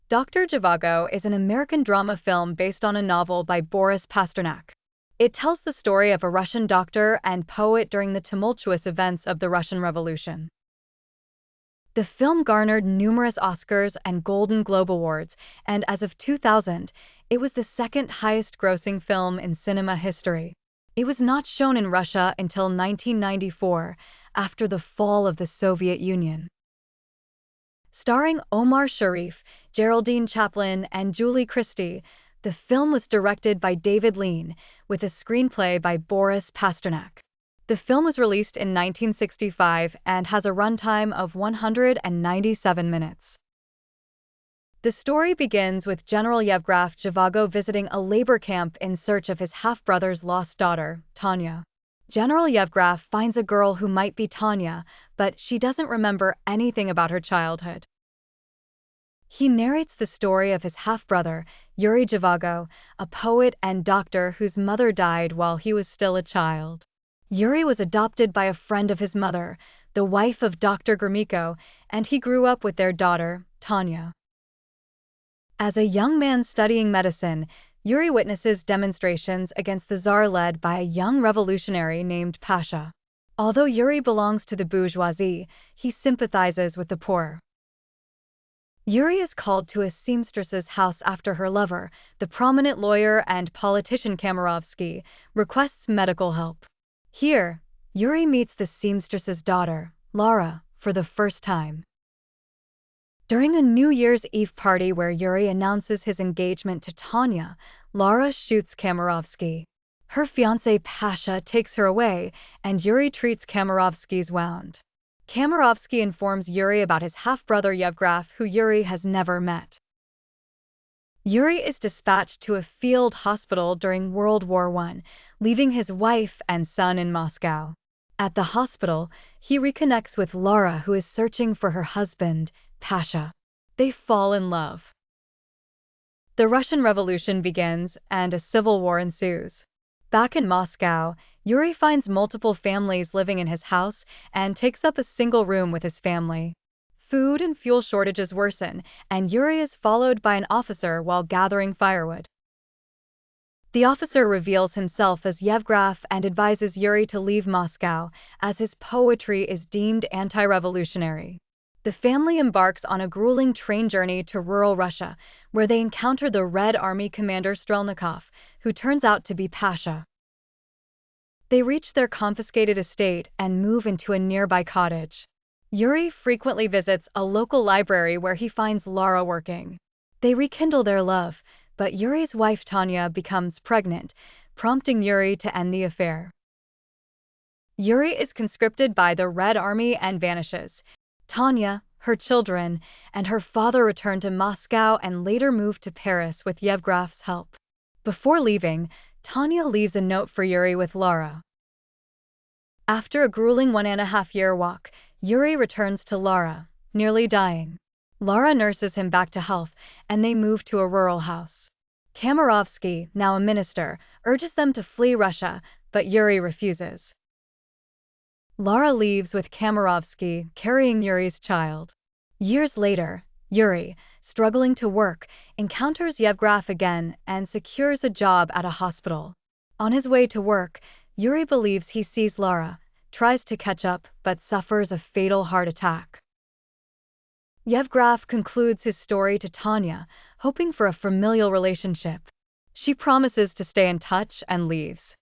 Dr. Zhivago is an American drama film based on a novel by Boris Pasternak. It tells the story of a Russian doctor and poet during the tumultuous events of the Russian Revolution. The film garnered numerous Oscars and Golden Globe Awards, and as of 2000, it was the second highest-grossing film in cinema history. It was not shown in Russia until 1994, after the fall of the Soviet Union. Starring Omar Sharif, Geraldine Chaplin, and Julie Christie, the film was directed by David Lean, with a screenplay by Boris Pasternak. The film was released in 1965 and has a runtime of 197 minutes. The story begins with General Yevgraf Zhivago visiting a labor camp in search of his half-brother's lost daughter, Tonya. General Yevgraf finds a girl who might be Tonya, but she doesn't remember anything about her childhood. He narrates the story of his half-brother, Yuri Zhivago, a poet and doctor whose mother died while he was still a child. Yuri was adopted by a friend of his mother, the wife of Dr. Gromyko, and he grew up with their daughter, Tonya. As a young man studying medicine, Yuri witnesses demonstrations against the Tsar led by a young revolutionary named Pasha. Although Yuri belongs to the bourgeoisie, he sympathizes with the poor. Yuri is called to a seamstress's house after her lover, the prominent lawyer and politician Komarovsky, requests medical help. Here, Yuri meets the seamstress's daughter, Lara, for the first time. During a New Year's Eve party where Yuri announces his engagement to Tonya, Lara shoots Komarovsky. Her fiancé Pasha takes her away, and Yuri treats Komarovsky's wound. Komarovsky informs Yuri about his half-brother Yevgraf, who Yuri has never met. Yuri is dispatched to a field hospital during World War I, leaving his wife and son in Moscow. At the hospital, he reconnects with Lara, who is searching for her husband, Pasha. They fall in love. The Russian Revolution begins, and a civil war ensues. Back in Moscow, Yuri finds multiple families living in his house and takes up a single room with his family. Food and fuel shortages worsen, and Yuri is followed by an officer while gathering firewood. The officer reveals himself as Yevgraf and advises Yuri to leave Moscow, as his poetry is deemed anti-revolutionary. The family embarks on a grueling train journey to rural Russia, where they encounter the Red Army commander Strelnikov, who turns out to be Pasha. They reach their confiscated estate and move into a nearby cottage. Yuri frequently visits a local library where he finds Lara working. They rekindle their love, but Yuri's wife Tonya becomes pregnant, prompting Yuri to end the affair. Yuri is conscripted by the Red Army and vanishes. Tonya, her children, and her father return to Moscow and later move to Paris with Yevgraf's help. Before leaving, Tonya leaves a note for Yuri with Lara. After a grueling 1.5-year walk, Yuri returns to Lara, nearly dying. Lara nurses him back to health, and they move to a rural house. Komarovsky, now a minister, urges them to flee Russia, but Yuri refuses. Lara leaves with Komarovsky carrying Yuri's child. Years later, Yuri, struggling to work, encounters Yevgraf again and secures a job at a hospital. On his way to work, Yuri believes he sees Lara, tries to catch up, but suffers a fatal heart attack. Yevgraf concludes his story to Tonya, hoping for a familial relationship. She promises to stay in touch and leaves.